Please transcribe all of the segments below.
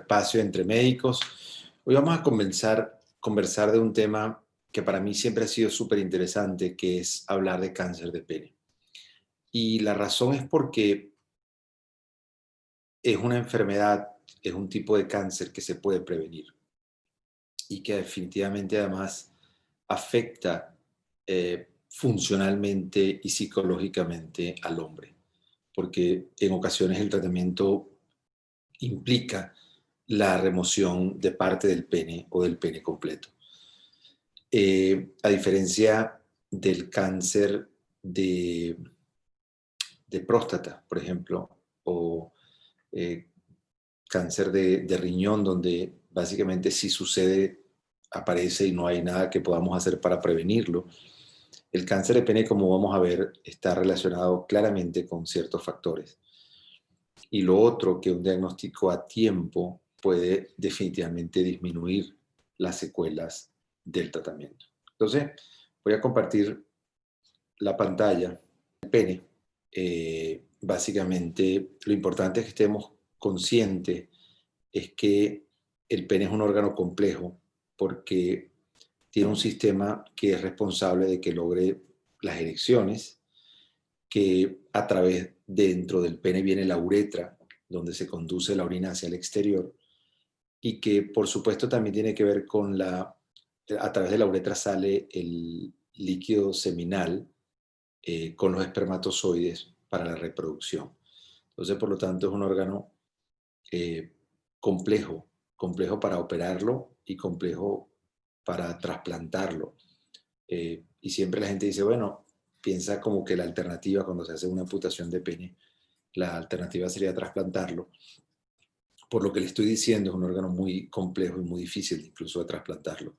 espacio entre médicos. Hoy vamos a conversar de un tema que para mí siempre ha sido súper interesante, que es hablar de cáncer de pene. Y la razón es porque es una enfermedad, es un tipo de cáncer que se puede prevenir y que definitivamente además afecta funcionalmente y psicológicamente al hombre, porque en ocasiones el tratamiento implica la remoción de parte del pene o del pene completo. A diferencia del cáncer de, de próstata, por ejemplo, o eh, cáncer de riñón, donde básicamente si sucede, aparece y no hay nada que podamos hacer para prevenirlo. El cáncer de pene, como vamos a ver, está relacionado claramente con ciertos factores. Y lo otro, que un diagnóstico a tiempo puede definitivamente disminuir las secuelas del tratamiento. Entonces, voy a compartir la pantalla del pene. Básicamente, lo importante es que estemos conscientes es que el pene es un órgano complejo porque tiene un sistema que es responsable de que logre las erecciones, que a través dentro del pene viene la uretra, donde se conduce la orina hacia el exterior, y que por supuesto también tiene que ver con a través de la uretra sale el líquido seminal con los espermatozoides para la reproducción. Entonces, por lo tanto, es un órgano eh, complejo, complejo para operarlo y complejo para trasplantarlo. Y siempre la gente dice, bueno, piensa como que la alternativa cuando se hace una amputación de pene, la alternativa sería trasplantarlo. Por lo que le estoy diciendo, es un órgano muy complejo y muy difícil incluso de trasplantarlo.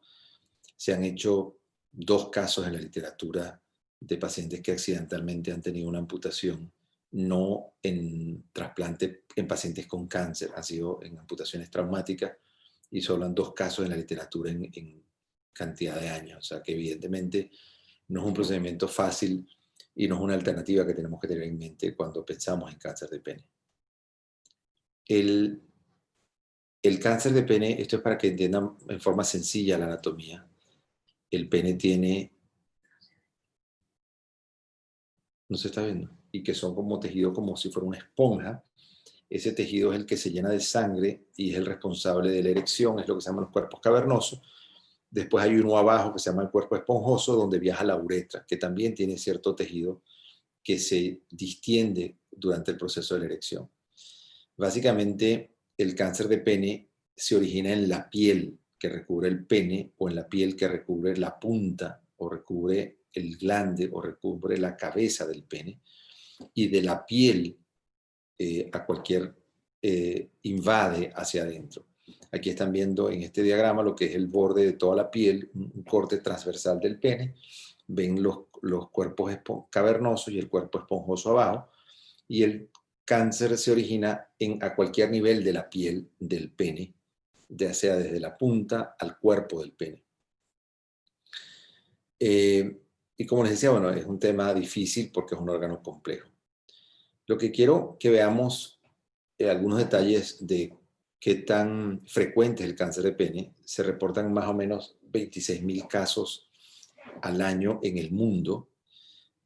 Se han hecho 2 casos en la literatura de pacientes que accidentalmente han tenido una amputación, no en trasplante en pacientes con cáncer, ha sido en amputaciones traumáticas y solo en 2 casos en la literatura en cantidad de años. O sea que evidentemente no es un procedimiento fácil y no es una alternativa que tenemos que tener en mente cuando pensamos en cáncer de pene. El cáncer de pene, esto es para que entiendan en forma sencilla la anatomía. El pene tiene, no se está viendo, y que son como tejido como si fuera una esponja. Ese tejido es el que se llena de sangre y es el responsable de la erección, es lo que se llaman los cuerpos cavernosos. Después hay uno abajo que se llama el cuerpo esponjoso, donde viaja la uretra, que también tiene cierto tejido que se distiende durante el proceso de la erección. Básicamente, el cáncer de pene se origina en la piel que recubre el pene o en la piel que recubre la punta o recubre el glande o recubre la cabeza del pene, y de la piel a cualquier invade hacia adentro. Aquí están viendo en este diagrama lo que es el borde de toda la piel, un corte transversal del pene. Ven los cuerpos cavernosos y el cuerpo esponjoso abajo, y el cáncer se origina a cualquier nivel de la piel del pene, ya sea desde la punta al cuerpo del pene. Y como les decía, bueno, es un tema difícil porque es un órgano complejo. Lo que quiero que veamos algunos detalles de qué tan frecuente es el cáncer de pene. Se reportan más o menos 26.000 casos al año en el mundo.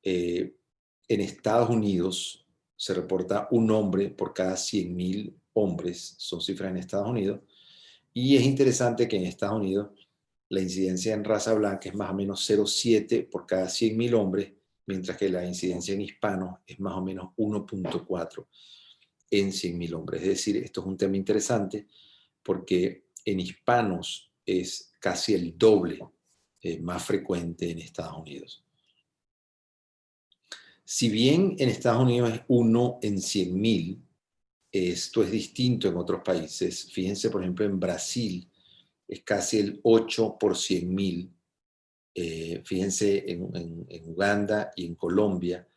En Estados Unidos se reporta un hombre por cada 100.000 hombres, son cifras en Estados Unidos, y es interesante que en Estados Unidos la incidencia en raza blanca es más o menos 0,7 por cada 100.000 hombres, mientras que la incidencia en hispanos es más o menos 1,4 en 100.000 hombres. Es decir, esto es un tema interesante porque en hispanos es casi el doble más frecuente en Estados Unidos. Si bien en Estados Unidos es 1 en 100.000, esto es distinto en otros países. Fíjense, por ejemplo, en Brasil es casi el 8 por 100.000. Fíjense en Uganda y en Colombia.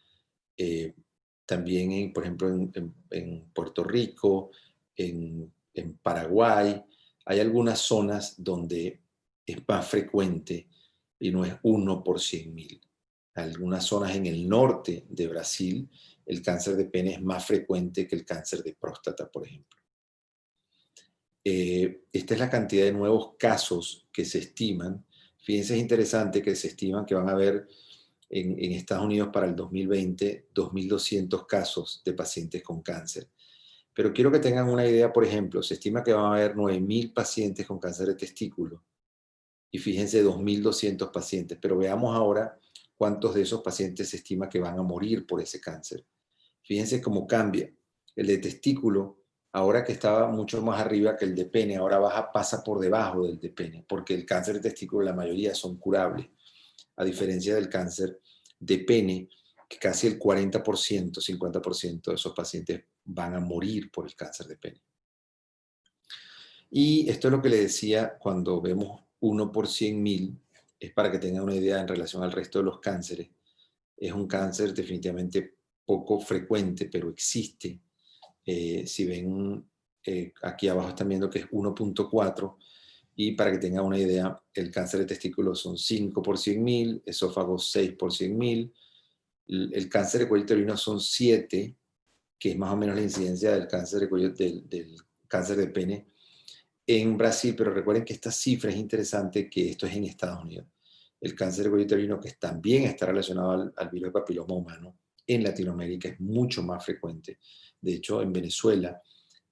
También, por ejemplo, en Puerto Rico, en Paraguay. Hay algunas zonas donde es más frecuente y no es 1 por 100.000. Algunas zonas en el norte de Brasil, el cáncer de pene es más frecuente que el cáncer de próstata, por ejemplo. esta es la cantidad de nuevos casos que se estiman. Fíjense, es interesante que se estiman que van a haber en Estados Unidos para el 2020 2.200 casos de pacientes con cáncer. Pero quiero que tengan una idea, por ejemplo, se estima que van a haber 9.000 pacientes con cáncer de testículo y fíjense 2.200 pacientes, pero veamos ahora cuántos de esos pacientes se estima que van a morir por ese cáncer. Fíjense cómo cambia. El de testículo, ahora que estaba mucho más arriba que el de pene, ahora pasa por debajo del de pene, porque el cáncer de testículo la mayoría son curables, a diferencia del cáncer de pene, que casi el 40%, 50% de esos pacientes van a morir por el cáncer de pene. Y esto es lo que le decía cuando vemos 1 por 100.000, es para que tengan una idea en relación al resto de los cánceres. Es un cáncer definitivamente poco frecuente, pero existe. Si ven, aquí abajo están viendo que es 1.4, y para que tengan una idea, el cáncer de testículo son 5 por 100.000, esófago 6 por 100.000, el cáncer de cuello uterino son 7, que es más o menos la incidencia del cáncer de cuello, del cáncer de pene en Brasil, pero recuerden que esta cifra es interesante, que esto es en Estados Unidos. El cáncer de cuello uterino, que también está relacionado al virus de papiloma humano, en Latinoamérica es mucho más frecuente. De hecho, en Venezuela,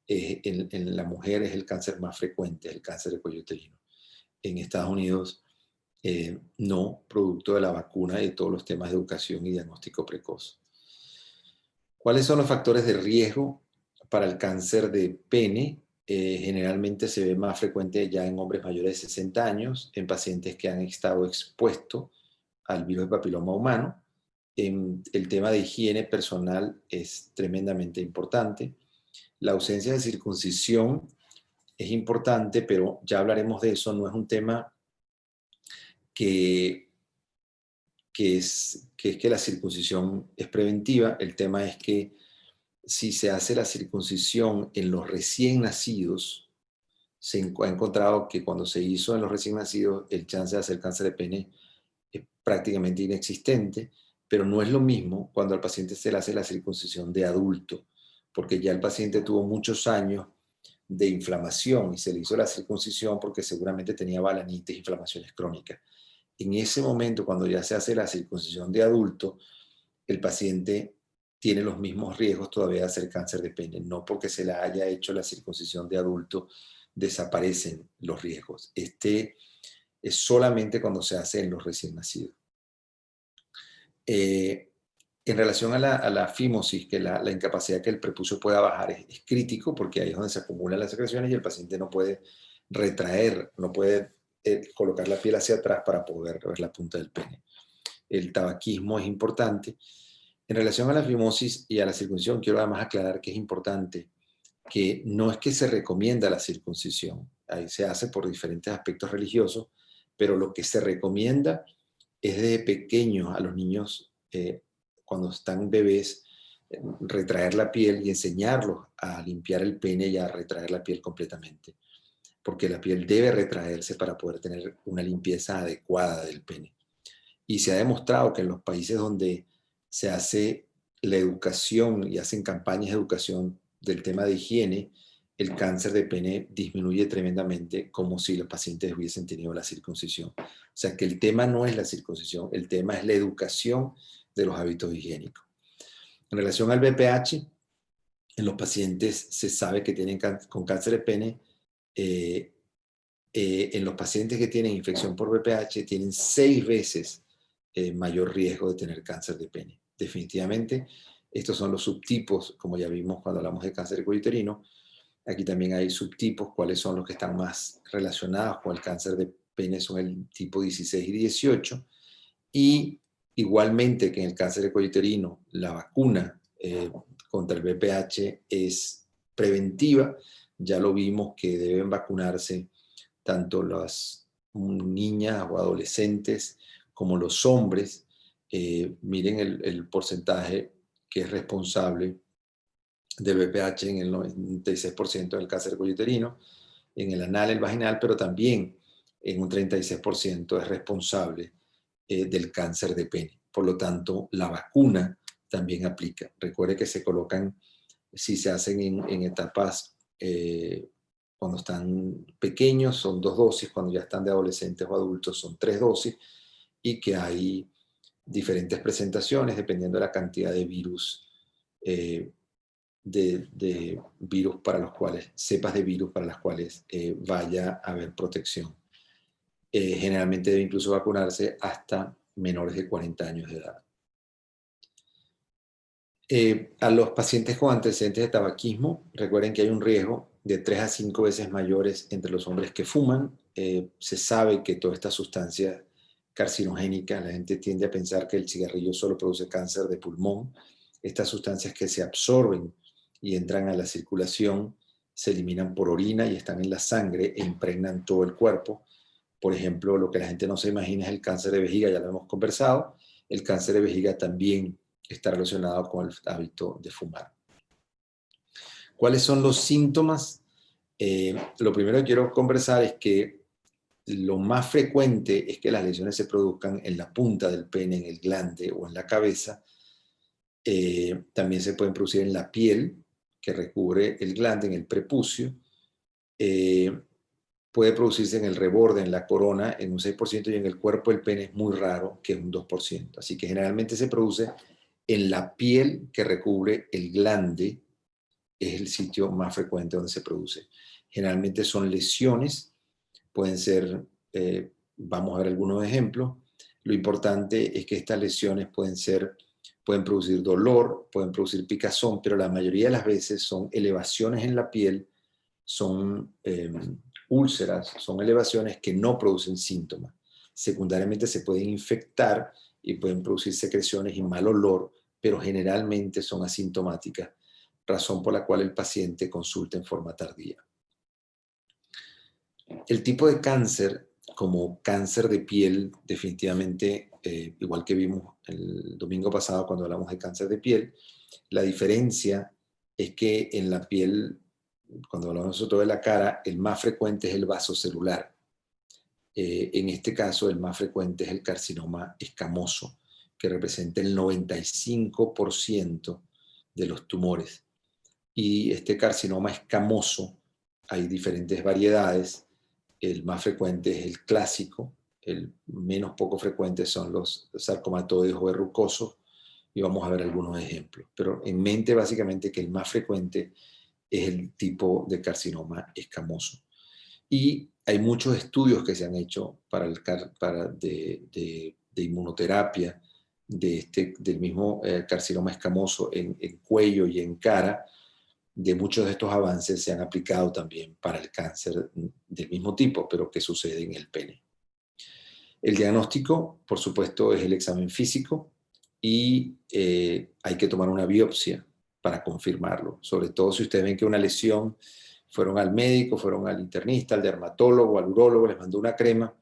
en la mujer es el cáncer más frecuente, el cáncer de cuello uterino. En Estados Unidos, no, producto de la vacuna y de todos los temas de educación y diagnóstico precoz. ¿Cuáles son los factores de riesgo para el cáncer de pene? Generalmente se ve más frecuente ya en hombres mayores de 60 años, en pacientes que han estado expuestos al virus de papiloma humano. El tema de higiene personal es tremendamente importante. La ausencia de circuncisión es importante, pero ya hablaremos de eso. No es un tema que la circuncisión es preventiva. El tema es que si se hace la circuncisión en los recién nacidos, se ha encontrado que cuando se hizo en los recién nacidos, el chance de hacer cáncer de pene es prácticamente inexistente, pero no es lo mismo cuando al paciente se le hace la circuncisión de adulto, porque ya el paciente tuvo muchos años de inflamación y se le hizo la circuncisión porque seguramente tenía balanitis, inflamaciones crónicas. En ese momento, cuando ya se hace la circuncisión de adulto, el paciente tiene los mismos riesgos todavía de hacer cáncer de pene. No porque se le haya hecho la circuncisión de adulto desaparecen los riesgos. Este es solamente cuando se hace en los recién nacidos. En relación a la fimosis, que la incapacidad que el prepucio pueda bajar es crítico, porque ahí es donde se acumulan las secreciones y el paciente no puede retraer, no puede colocar la piel hacia atrás para poder ver la punta del pene. El tabaquismo es importante. En relación a la fimosis y a la circuncisión, quiero además aclarar que es importante que no es que se recomienda la circuncisión, ahí se hace por diferentes aspectos religiosos, pero lo que se recomienda es de pequeños a los niños, cuando están bebés, retraer la piel y enseñarlos a limpiar el pene y a retraer la piel completamente, porque la piel debe retraerse para poder tener una limpieza adecuada del pene. Y se ha demostrado que en los países donde se hace la educación y hacen campañas de educación del tema de higiene, el cáncer de pene disminuye tremendamente, como si los pacientes hubiesen tenido la circuncisión. O sea que el tema no es la circuncisión, el tema es la educación de los hábitos higiénicos. En relación al BPH, en los pacientes se sabe que tienen con cáncer de pene, en los pacientes que tienen infección por BPH tienen 6 veces mayor riesgo de tener cáncer de pene. Definitivamente, estos son los subtipos, como ya vimos cuando hablamos de cáncer de cuello uterino. Aquí también hay subtipos, cuáles son los que están más relacionados con el cáncer de pene, son el tipo 16 y 18. Y igualmente que en el cáncer de cuello uterino, la vacuna contra el VPH es preventiva. Ya lo vimos que deben vacunarse tanto las niñas o adolescentes como los hombres. Miren el porcentaje que es responsable del VPH en el 96% del cáncer de cuello uterino, en el anal, el vaginal, pero también en un 36% es responsable del cáncer de pene. Por lo tanto, la vacuna también aplica. Recuerde que se colocan, si se hacen en etapas Cuando están pequeños son 2 dosis, cuando ya están de adolescentes o adultos son 3 dosis, y que hay diferentes presentaciones dependiendo de la cantidad de virus, de virus para los cuales, cepas de virus para las cuales vaya a haber protección. Generalmente debe incluso vacunarse hasta menores de 40 años de edad. A los pacientes con antecedentes de tabaquismo, recuerden que hay un riesgo de 3 a 5 veces mayores entre los hombres que fuman. Se sabe que toda esta sustancia carcinogénica, la gente tiende a pensar que el cigarrillo solo produce cáncer de pulmón. Estas sustancias que se absorben y entran a la circulación se eliminan por orina y están en la sangre e impregnan todo el cuerpo. Por ejemplo, lo que la gente no se imagina es el cáncer de vejiga, ya lo hemos conversado. El cáncer de vejiga también está relacionado con el hábito de fumar. ¿Cuáles son los síntomas? Lo primero que quiero conversar es que lo más frecuente es que las lesiones se produzcan en la punta del pene, en el glande o en la cabeza. También se pueden producir en la piel, que recubre el glande, en el prepucio. Puede producirse en el reborde, en la corona, en un 6%, y en el cuerpo del pene es muy raro, que es un 2%. Así que generalmente se produce en la piel que recubre el glande, es el sitio más frecuente donde se produce. Generalmente son lesiones, pueden ser, vamos a ver algunos ejemplos. Lo importante es que estas lesiones pueden producir dolor, pueden producir picazón, pero la mayoría de las veces son elevaciones en la piel, son úlceras, son elevaciones que no producen síntomas. Secundariamente se pueden infectar y pueden producir secreciones y mal olor, pero generalmente son asintomáticas, razón por la cual el paciente consulta en forma tardía. El tipo de cáncer, como cáncer de piel, definitivamente, igual que vimos el domingo pasado cuando hablamos de cáncer de piel, la diferencia es que en la piel, cuando hablamos nosotros de la cara, el más frecuente es el vasocelular. En este caso, el más frecuente es el carcinoma escamoso, que representa el 95% de los tumores. Y este carcinoma escamoso, hay diferentes variedades. El más frecuente es el clásico, el menos poco frecuente son los sarcomatoides o verrucosos, y vamos a ver algunos ejemplos. Pero en mente básicamente que el más frecuente es el tipo de carcinoma escamoso. Y hay muchos estudios que se han hecho de inmunoterapia del mismo carcinoma escamoso en cuello y en cara. De muchos de estos avances se han aplicado también para el cáncer del mismo tipo, pero que sucede en el pene. El diagnóstico, por supuesto, es el examen físico y hay que tomar una biopsia para confirmarlo. Sobre todo si ustedes ven que una lesión, fueron al médico, fueron al internista, al dermatólogo, al urólogo, les mandó una crema,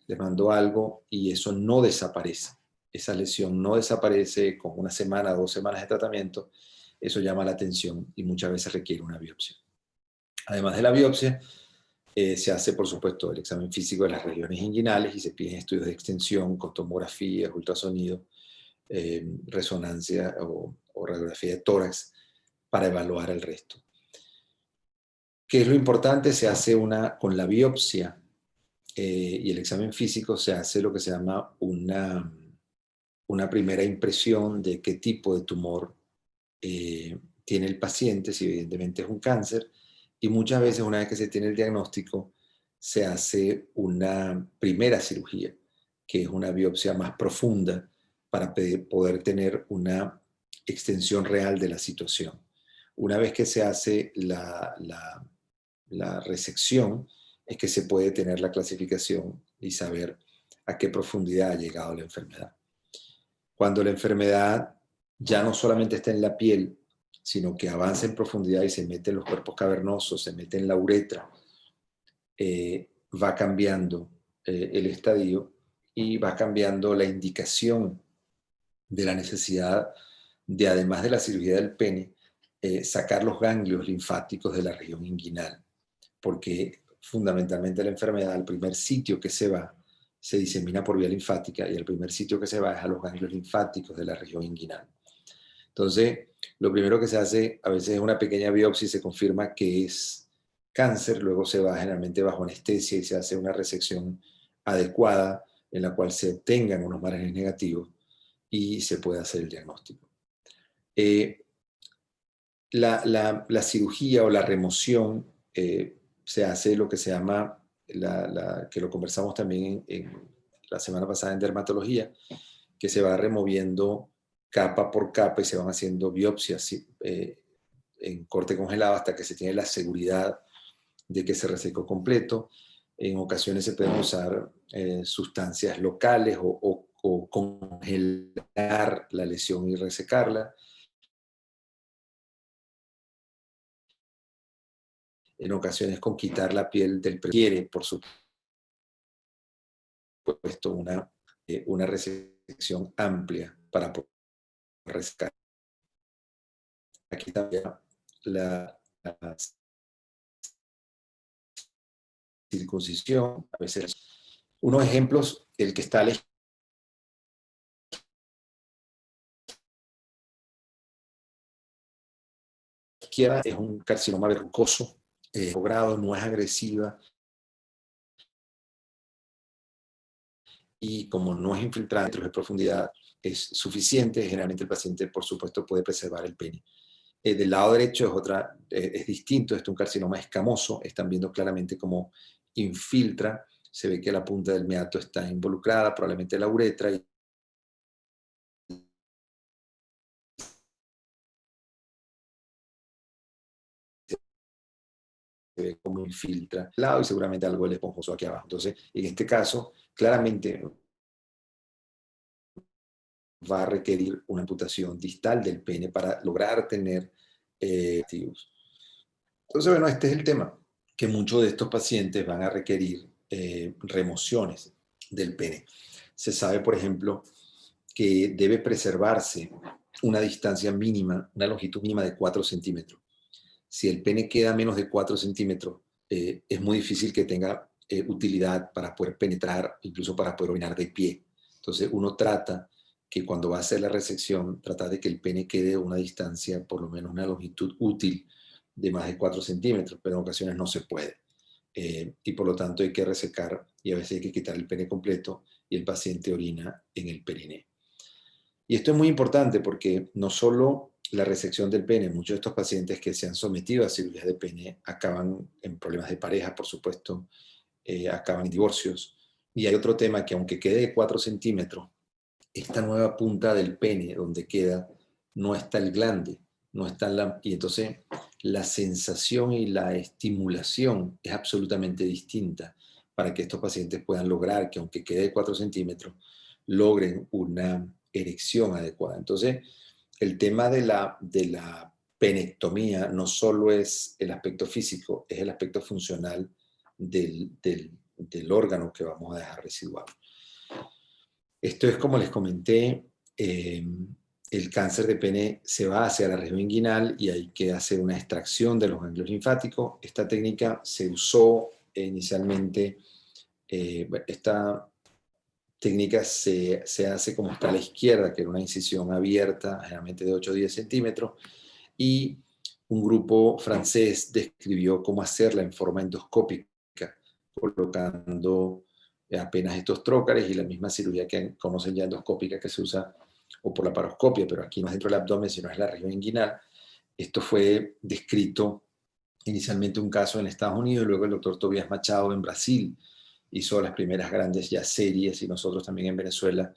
les mandó algo y eso no desaparece. Esa lesión no desaparece con 1 semana, 2 semanas de tratamiento. Eso llama la atención y muchas veces requiere una biopsia. Además de la biopsia, se hace, por supuesto, el examen físico de las regiones inguinales y se piden estudios de extensión con tomografía, ultrasonido, resonancia o radiografía de tórax para evaluar el resto. ¿Qué es lo importante? Se hace con la biopsia y el examen físico se hace lo que se llama una primera impresión de qué tipo de tumor tiene el paciente, si evidentemente es un cáncer, y muchas veces una vez que se tiene el diagnóstico se hace una primera cirugía, que es una biopsia más profunda para poder tener una extensión real de la situación. Una vez que se hace la resección, es que se puede tener la clasificación y saber a qué profundidad ha llegado la enfermedad. Cuando la enfermedad ya no solamente está en la piel, sino que avanza en profundidad y se mete en los cuerpos cavernosos, se mete en la uretra, va cambiando el estadio y va cambiando la indicación de la necesidad de, además de la cirugía del pene, sacar los ganglios linfáticos de la región inguinal, porque fundamentalmente la enfermedad, al primer sitio que se va, se disemina por vía linfática y el primer sitio que se va es a los ganglios linfáticos de la región inguinal. Entonces, lo primero que se hace a veces es una pequeña biopsia y se confirma que es cáncer, luego se va generalmente bajo anestesia y se hace una resección adecuada en la cual se obtengan unos márgenes negativos y se puede hacer el diagnóstico. La cirugía o la remoción se hace lo que se llama, que lo conversamos también en la semana pasada en dermatología, que se va removiendo capa por capa y se van haciendo biopsias en corte congelado hasta que se tiene la seguridad de que se resecó completo. En ocasiones se pueden usar sustancias locales o congelar la lesión y resecarla. En ocasiones con quitar la piel del prefiere, por supuesto, una resección amplia para poder resecar. Aquí también la circuncisión, a veces. Unos ejemplos, el que está a la izquierda es un carcinoma verrucoso, grado, no es agresiva, y como no es infiltrada dentro de profundidad, es suficiente. Generalmente el paciente, por supuesto, puede preservar el pene. Del lado derecho es distinto, es un carcinoma escamoso. Están viendo claramente cómo infiltra, se ve que la punta del meato está involucrada, probablemente la uretra, y se ve cómo infiltra al lado y seguramente algo del esponjoso aquí abajo. Entonces, en este caso, claramente va a requerir una amputación distal del pene para lograr tener activos. Entonces, bueno, este es el tema, que muchos de estos pacientes van a requerir remociones del pene. Se sabe, por ejemplo, que debe preservarse una distancia mínima, una longitud mínima de 4 centímetros. Si el pene queda menos de 4 centímetros, es muy difícil que tenga utilidad para poder penetrar, incluso para poder orinar de pie. Entonces uno trata que cuando va a hacer la resección, trata de que el pene quede a una distancia, por lo menos una longitud útil de más de 4 centímetros, pero en ocasiones no se puede. Y por lo tanto hay que resecar y a veces hay que quitar el pene completo y el paciente orina en el periné. Y esto es muy importante porque no solo la resección del pene, muchos de estos pacientes que se han sometido a cirugías de pene acaban en problemas de pareja, por supuesto, acaban en divorcios. Y hay otro tema que aunque quede de 4 centímetros, esta nueva punta del pene donde queda, no está el glande, no está y entonces la sensación y la estimulación es absolutamente distinta para que estos pacientes puedan lograr que aunque quede de 4 centímetros, logren una erección adecuada. Entonces, el tema de la penectomía no solo es el aspecto físico, es el aspecto funcional del órgano que vamos a dejar residual. Esto es como les comenté, el cáncer de pene se va hacia la región inguinal y hay que hacer una extracción de los ganglios linfáticos. Esta técnica se usó inicialmente, esta técnica se hace como está a la izquierda, que era una incisión abierta, generalmente de 8 o 10 centímetros, y un grupo francés describió cómo hacerla en forma endoscópica, colocando apenas estos trócares y la misma cirugía que conocen ya endoscópica que se usa o por la paroscopia, pero aquí no es dentro del abdomen, sino es la región inguinal. Esto fue descrito inicialmente un caso en Estados Unidos, luego el doctor Tobias Machado en Brasil hizo las primeras grandes ya series y nosotros también en Venezuela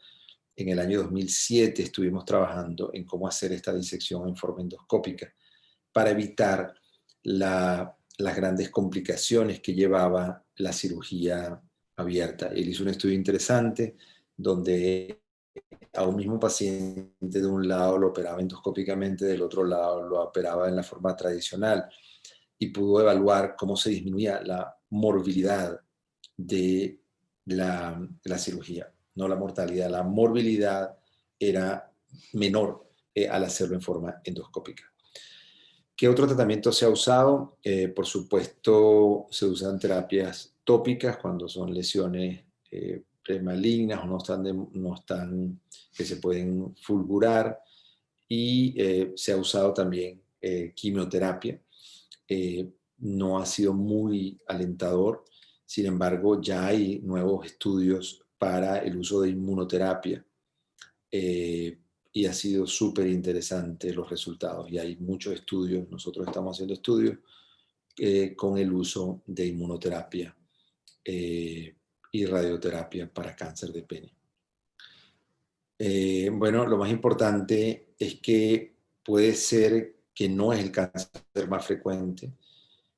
en el año 2007 estuvimos trabajando en cómo hacer esta disección en forma endoscópica para evitar las grandes complicaciones que llevaba la cirugía abierta. Él hizo un estudio interesante donde a un mismo paciente de un lado lo operaba endoscópicamente, del otro lado lo operaba en la forma tradicional y pudo evaluar cómo se disminuía la morbilidad de la cirugía, no la mortalidad. La morbilidad era menor al hacerlo en forma endoscópica. ¿Qué otro tratamiento se ha usado? Por supuesto, se usan terapias tópicas cuando son lesiones premalignas o no están que se pueden fulgurar, y se ha usado también quimioterapia. no ha sido muy alentador. Sin embargo, ya hay nuevos estudios para el uso de inmunoterapia y ha sido súper interesante los resultados. Y hay muchos estudios, nosotros estamos haciendo estudios con el uso de inmunoterapia y radioterapia para cáncer de pene. Bueno, lo más importante es que puede ser que no es el cáncer más frecuente,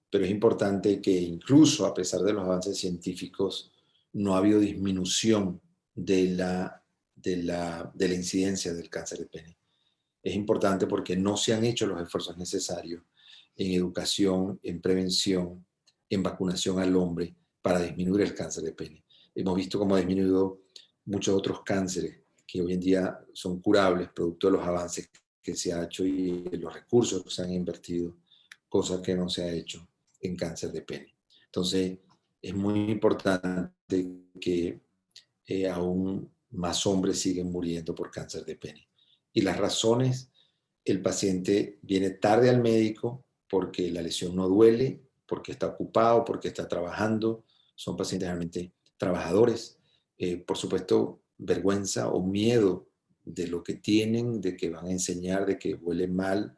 pero es importante que incluso a pesar de los avances científicos, no ha habido disminución de la incidencia del cáncer de pene. Es importante porque no se han hecho los esfuerzos necesarios en educación, en prevención, en vacunación al hombre para disminuir el cáncer de pene. Hemos visto cómo ha disminuido muchos otros cánceres que hoy en día son curables producto de los avances que se ha hecho y los recursos que se han invertido, cosa que no se ha hecho en cáncer de pene. Entonces, es muy importante que aún más hombres siguen muriendo por cáncer de pene. Y las razones, el paciente viene tarde al médico porque la lesión no duele, porque está ocupado, porque está trabajando. Son pacientes realmente trabajadores. Por supuesto, vergüenza o miedo de lo que tienen, de que van a enseñar, de que huele mal.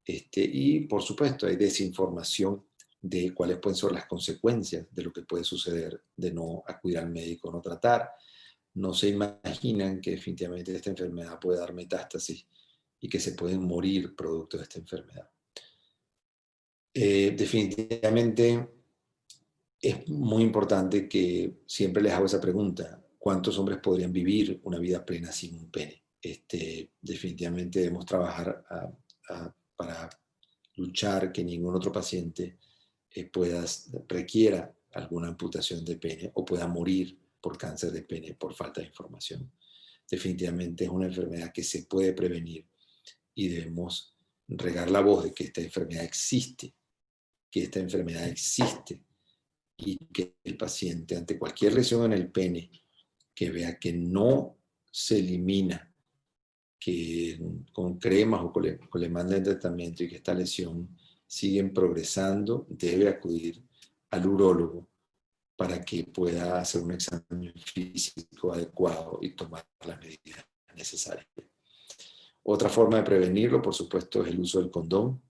Y por supuesto, hay desinformación de cuáles pueden ser las consecuencias de lo que puede suceder de no acudir al médico, no tratar. No se imaginan que definitivamente esta enfermedad puede dar metástasis y que se pueden morir producto de esta enfermedad. Definitivamente es muy importante que siempre les hago esa pregunta: ¿cuántos hombres podrían vivir una vida plena sin un pene? Definitivamente debemos trabajar para luchar que ningún otro paciente requiera alguna amputación de pene o pueda morir por cáncer de pene por falta de información. Definitivamente es una enfermedad que se puede prevenir y debemos regar la voz de que esta enfermedad existe, y que el paciente ante cualquier lesión en el pene que vea que no se elimina, que con cremas o con le mandan tratamiento y que esta lesión sigue progresando, debe acudir al urólogo para que pueda hacer un examen físico adecuado y tomar las medidas necesarias. Otra forma de prevenirlo, por supuesto, es el uso del condón.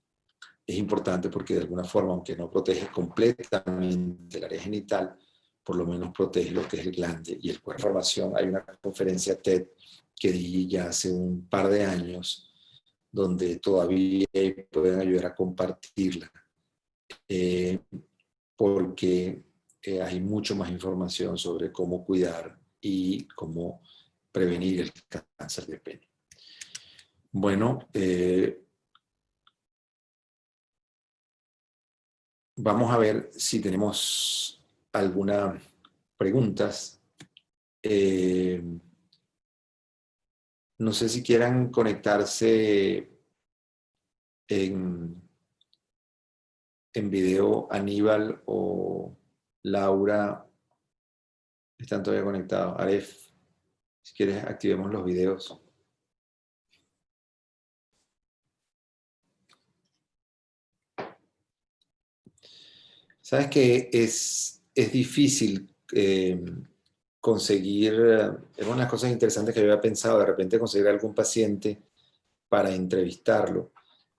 Es importante porque de alguna forma, aunque no protege completamente el área genital, por lo menos protege lo que es el glande y el cuerpo. Información, hay una conferencia TED que di ya hace un par de años, donde todavía pueden ayudar a compartirla, porque hay mucho más información sobre cómo cuidar y cómo prevenir el cáncer de pene. Bueno, vamos a ver si tenemos algunas preguntas. No sé si quieran conectarse en video Aníbal o Laura. Están todavía conectados. Aref, si quieres, activemos los videos. Sabes que es difícil conseguir, es una de las cosas interesantes que yo había pensado, de repente conseguir algún paciente para entrevistarlo.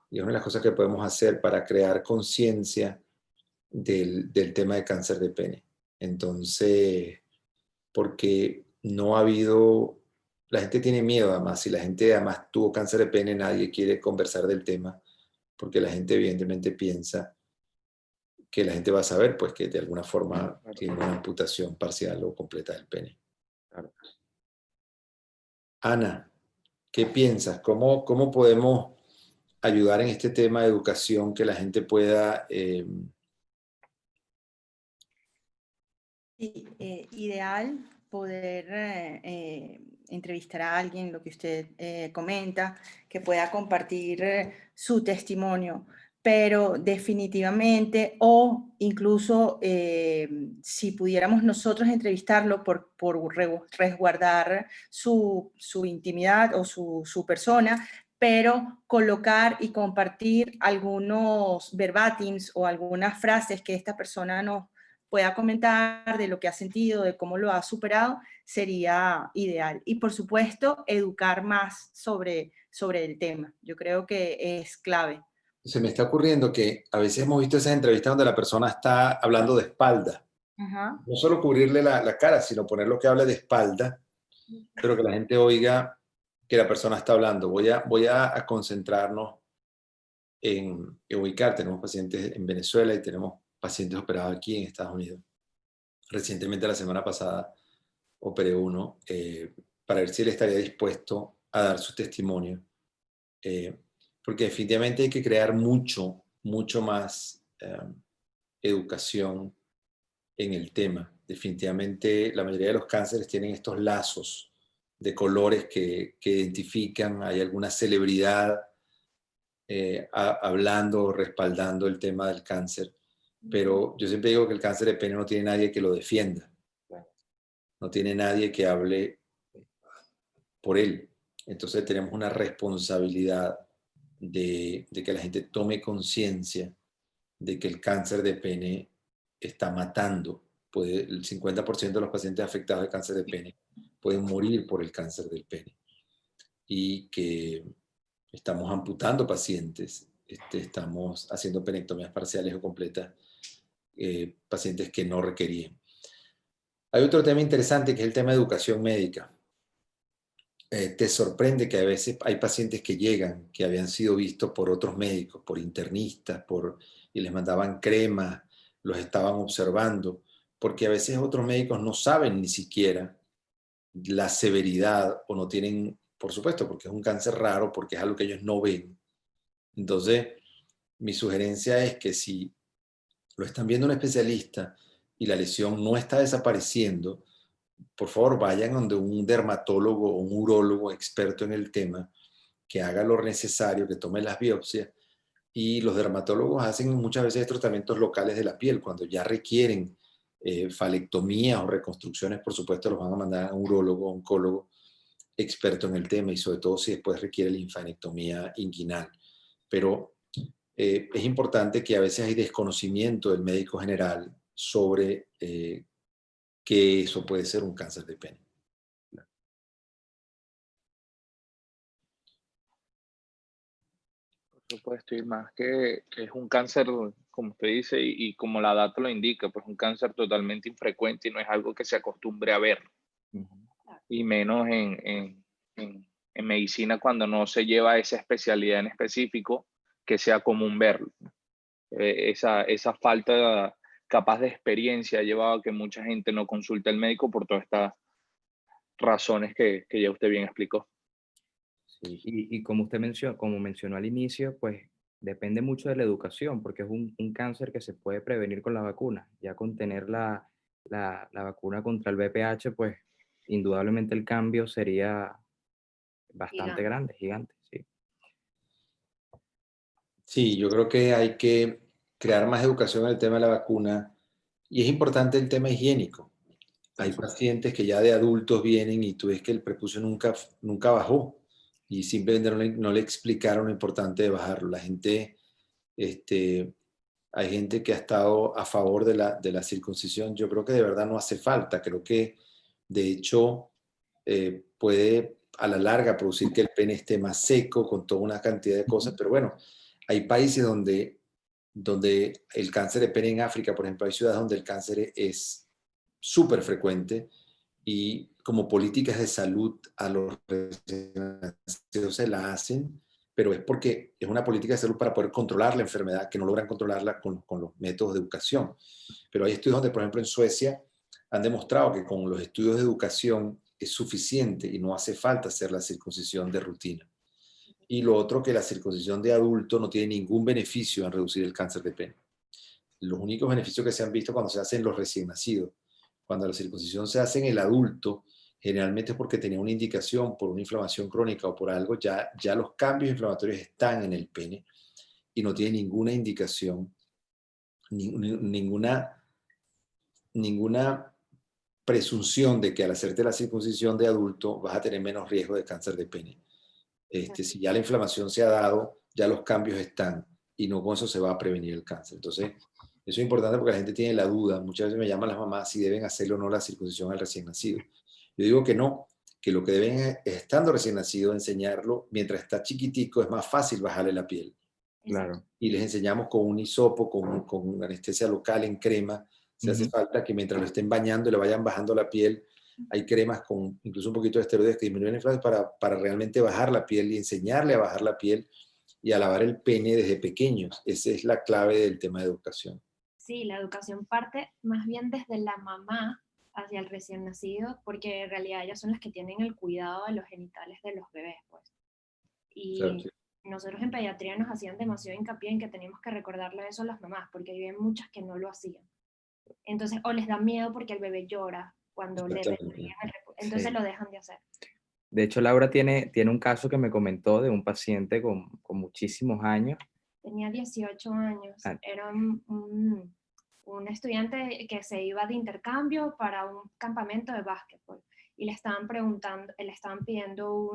Y es una de las cosas que podemos hacer para crear conciencia del tema de cáncer de pene. Entonces, porque no ha habido, la gente tiene miedo además, si la gente además tuvo cáncer de pene, nadie quiere conversar del tema, porque la gente evidentemente piensa que la gente va a saber pues que de alguna forma tiene una amputación parcial o completa del pene. Claro. Ana, ¿qué piensas? ¿Cómo podemos ayudar en este tema de educación que la gente pueda... Ideal poder entrevistar a alguien, lo que usted comenta, que pueda compartir su testimonio, pero definitivamente, o incluso si pudiéramos nosotros entrevistarlo por resguardar su intimidad o su persona, pero colocar y compartir algunos verbatims o algunas frases que esta persona nos pueda comentar de lo que ha sentido, de cómo lo ha superado, sería ideal. Y por supuesto, educar más sobre el tema. Yo creo que es clave. Se me está ocurriendo que a veces hemos visto esas entrevistas donde la persona está hablando de espalda. Ajá. No solo cubrirle la cara, sino poner lo que hable de espalda, pero que la gente oiga que la persona está hablando. Voy a concentrarnos en ubicar. Tenemos pacientes en Venezuela y tenemos pacientes operados aquí en Estados Unidos. Recientemente, la semana pasada, operé uno para ver si él estaría dispuesto a dar su testimonio. Porque definitivamente hay que crear mucho más educación en el tema. Definitivamente la mayoría de los cánceres tienen estos lazos de colores que identifican, hay alguna celebridad hablando o respaldando el tema del cáncer, pero yo siempre digo que el cáncer de pene no tiene nadie que lo defienda, no tiene nadie que hable por él. Entonces tenemos una responsabilidad de que la gente tome conciencia de que el cáncer de pene está matando. El 50% de los pacientes afectados de cáncer de pene pueden morir por el cáncer del pene. Y que estamos amputando pacientes, estamos haciendo penectomías parciales o completas, pacientes que no requerían. Hay otro tema interesante que es el tema de educación médica. Te sorprende que a veces hay pacientes que llegan, que habían sido vistos por otros médicos, por internistas, y les mandaban cremas, los estaban observando, porque a veces otros médicos no saben ni siquiera la severidad o no tienen, por supuesto, porque es un cáncer raro, porque es algo que ellos no ven. Entonces, mi sugerencia es que si lo están viendo un especialista y la lesión no está desapareciendo, por favor vayan donde un dermatólogo o un urólogo experto en el tema que haga lo necesario, que tome las biopsias. Y los dermatólogos hacen muchas veces tratamientos locales de la piel. Cuando ya requieren falectomías o reconstrucciones, por supuesto, los van a mandar a un urólogo o oncólogo experto en el tema, y sobre todo si después requiere linfanectomía inguinal. Pero es importante que a veces hay desconocimiento del médico general sobre que eso puede ser un cáncer de pene. Por supuesto, y más que es un cáncer, como usted dice, y como la data lo indica, pues un cáncer totalmente infrecuente y no es algo que se acostumbre a ver, y menos en medicina cuando no se lleva esa especialidad en específico, que sea común verlo. Esa falta capaz de experiencia ha llevado a que mucha gente no consulte al médico por todas estas razones que ya usted bien explicó. Sí, y como usted como mencionó al inicio, pues depende mucho de la educación, porque es un cáncer que se puede prevenir con la vacuna. Ya con tener la vacuna contra el VPH, pues indudablemente el cambio sería bastante grande, gigante, sí. Sí, yo creo que hay que crear más educación en el tema de la vacuna, y es importante el tema higiénico. Hay pacientes que ya de adultos vienen y tú ves que el prepucio nunca bajó, y simplemente no le explicaron lo importante de bajarlo. Hay gente que ha estado a favor de la circuncisión. Yo creo que de verdad no hace falta. Creo que de hecho puede a la larga producir que el pene esté más seco con toda una cantidad de cosas, pero bueno, hay países donde el cáncer de pene en África, por ejemplo, hay ciudades donde el cáncer es súper frecuente, y como políticas de salud a los recién nacidos se la hacen, pero es porque es una política de salud para poder controlar la enfermedad, que no logran controlarla con los métodos de educación. Pero hay estudios donde, por ejemplo, en Suecia han demostrado que con los estudios de educación es suficiente y no hace falta hacer la circuncisión de rutina. Y lo otro, que la circuncisión de adulto no tiene ningún beneficio en reducir el cáncer de pene. Los únicos beneficios que se han visto cuando se hacen los recién nacidos. Cuando la circuncisión se hace en el adulto, generalmente es porque tenía una indicación por una inflamación crónica o por algo, ya los cambios inflamatorios están en el pene y no tiene ninguna indicación, ninguna presunción de que al hacerte la circuncisión de adulto vas a tener menos riesgo de cáncer de pene. Si ya la inflamación se ha dado, ya los cambios están y no con eso se va a prevenir el cáncer. Entonces, eso es importante porque la gente tiene la duda. Muchas veces me llaman las mamás si deben hacerle o no la circuncisión al recién nacido. Yo digo que no, que lo que deben es, estando recién nacido, enseñarlo. Mientras está chiquitico es más fácil bajarle la piel. Claro. Y les enseñamos con un hisopo, con anestesia local en crema. Se hace falta que mientras lo estén bañando le vayan bajando la piel. Hay cremas con incluso un poquito de esteroides que disminuyen la inflamación para realmente bajar la piel y enseñarle a bajar la piel y a lavar el pene desde pequeños. Esa es la clave del tema de educación. Sí, la educación parte más bien desde la mamá hacia el recién nacido, porque en realidad ellas son las que tienen el cuidado de los genitales de los bebés, pues. Y Claro, sí. nosotros en pediatría nos hacían demasiado hincapié en que teníamos que recordarle eso a las mamás, porque hay muchas que no lo hacían. Entonces, o les da miedo porque el bebé llora cuando le entonces lo dejan de hacer. De hecho, Laura tiene un caso que me comentó de un paciente con muchísimos años. Tenía 18 años. Era un estudiante que se iba de intercambio para un campamento de básquetbol. Y le estaban pidiendo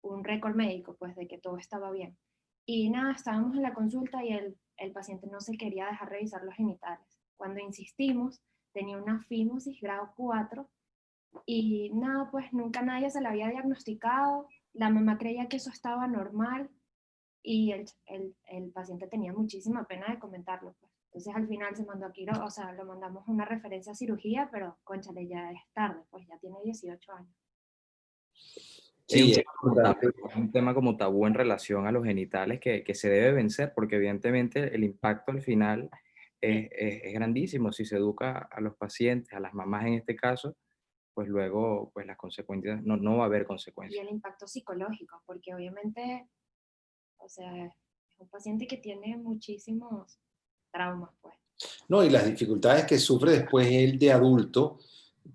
un récord médico, pues, de que todo estaba bien. Y nada, estábamos en la consulta y el paciente no se quería dejar revisar los genitales. Cuando insistimos, tenía una fimosis grado 4 y nada, pues nunca nadie se la había diagnosticado. La mamá creía que eso estaba normal y el paciente tenía muchísima pena de comentarlo, pues. Entonces al final se mandó a lo mandamos a una referencia a cirugía, pero cónchale, ya es tarde, pues ya tiene 18 años. Sí, Es un tema como tabú en relación a los genitales que se debe vencer, porque evidentemente el impacto al final es grandísimo. Si se educa a los pacientes, a las mamás en este caso, pues luego pues las consecuencias, no va a haber Y consecuencias. el impacto psicológico, porque obviamente, o sea, es un paciente que tiene muchísimos traumas, pues. No, y las dificultades que sufre después él de adulto,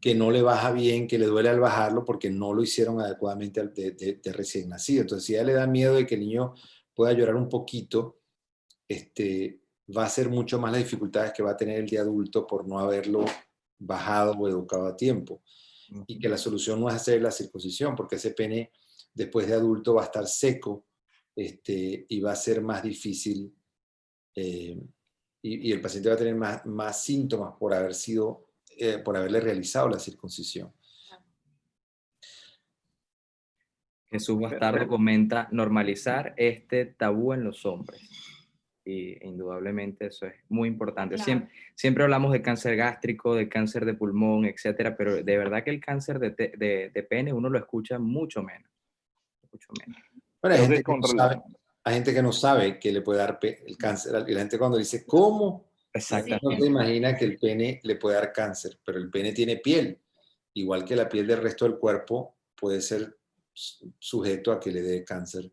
que no le baja bien, que le duele al bajarlo porque no lo hicieron adecuadamente de recién nacido. Entonces, si a él le da miedo de que el niño pueda llorar un poquito, va a ser mucho más las dificultades que va a tener el de adulto por no haberlo bajado o educado a tiempo. Y que la solución no es hacer la circuncisión, porque ese pene después de adulto va a estar seco y va a ser más difícil y el paciente va a tener más síntomas por por haberle realizado la circuncisión. Jesús Bastardo comenta normalizar este tabú en los hombres. Y indudablemente eso es muy importante. Claro. Siempre hablamos de cáncer gástrico, de cáncer de pulmón, etcétera, pero de verdad que el cáncer de pene uno lo escucha mucho menos. Mucho menos. Bueno, hay gente que no sabe que le puede dar el cáncer. Y la gente cuando dice, ¿cómo? Exactamente. No se imagina que el pene le puede dar cáncer, pero el pene tiene piel. Igual que la piel del resto del cuerpo puede ser sujeto a que le dé cáncer.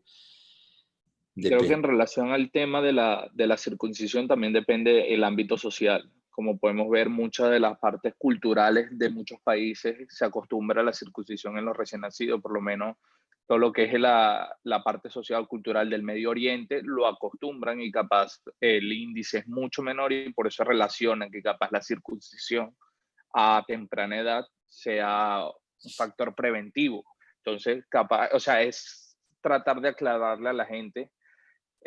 Creo que en relación al tema de la circuncisión también depende el ámbito social. Como podemos ver, muchas de las partes culturales de muchos países se acostumbra a la circuncisión en los recién nacidos, por lo menos todo lo que es la parte social cultural del Medio Oriente lo acostumbran y capaz el índice es mucho menor y por eso relacionan que capaz la circuncisión a temprana edad sea un factor preventivo. Entonces, capaz, o sea, es tratar de aclararle a la gente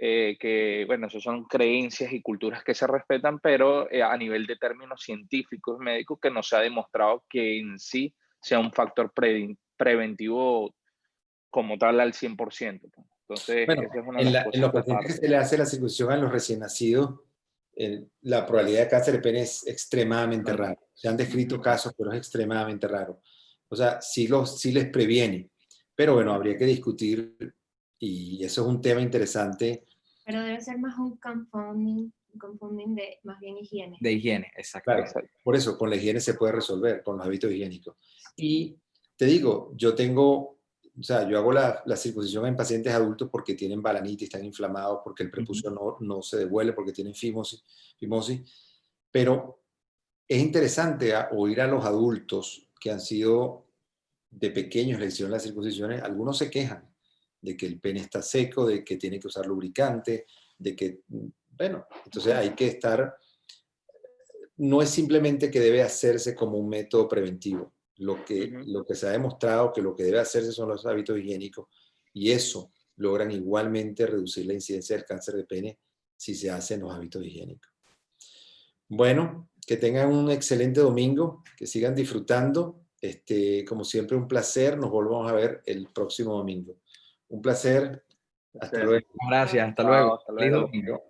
que, bueno, eso son creencias y culturas que se respetan, pero a nivel de términos científicos, médicos, que no se ha demostrado que en sí sea un factor preventivo como tal al 100%. Entonces, bueno, esa es una de las cosas en los pacientes que se le hace la circuncisión a los recién nacidos, la probabilidad de cáncer de pene es extremadamente rara. Se han descrito casos, pero es extremadamente raro. O sea, sí les previene, pero bueno, habría que discutir y eso es un tema interesante. Pero debe ser más un confounding de más bien higiene. De higiene, exacto. Claro, por eso con la higiene se puede resolver, con los hábitos higiénicos. Y te digo, yo hago la circuncisión en pacientes adultos porque tienen balanitis, están inflamados, porque el prepucio no se devuelve, porque tienen fimosis, pero es interesante oír a los adultos que han sido de pequeños, le hicieron las circuncisiones, algunos se quejan de que el pene está seco, de que tiene que usar lubricante, de que, bueno, entonces hay que estar, no es simplemente que debe hacerse como un método preventivo, lo que se ha demostrado que lo que debe hacerse son los hábitos higiénicos y eso logran igualmente reducir la incidencia del cáncer de pene si se hacen los hábitos higiénicos. Bueno, que tengan un excelente domingo, que sigan disfrutando. Como siempre, un placer. Nos volvemos a ver el próximo domingo. Un placer. Hasta luego. Gracias, hasta Chao, luego. hasta Feliz luego. domingo.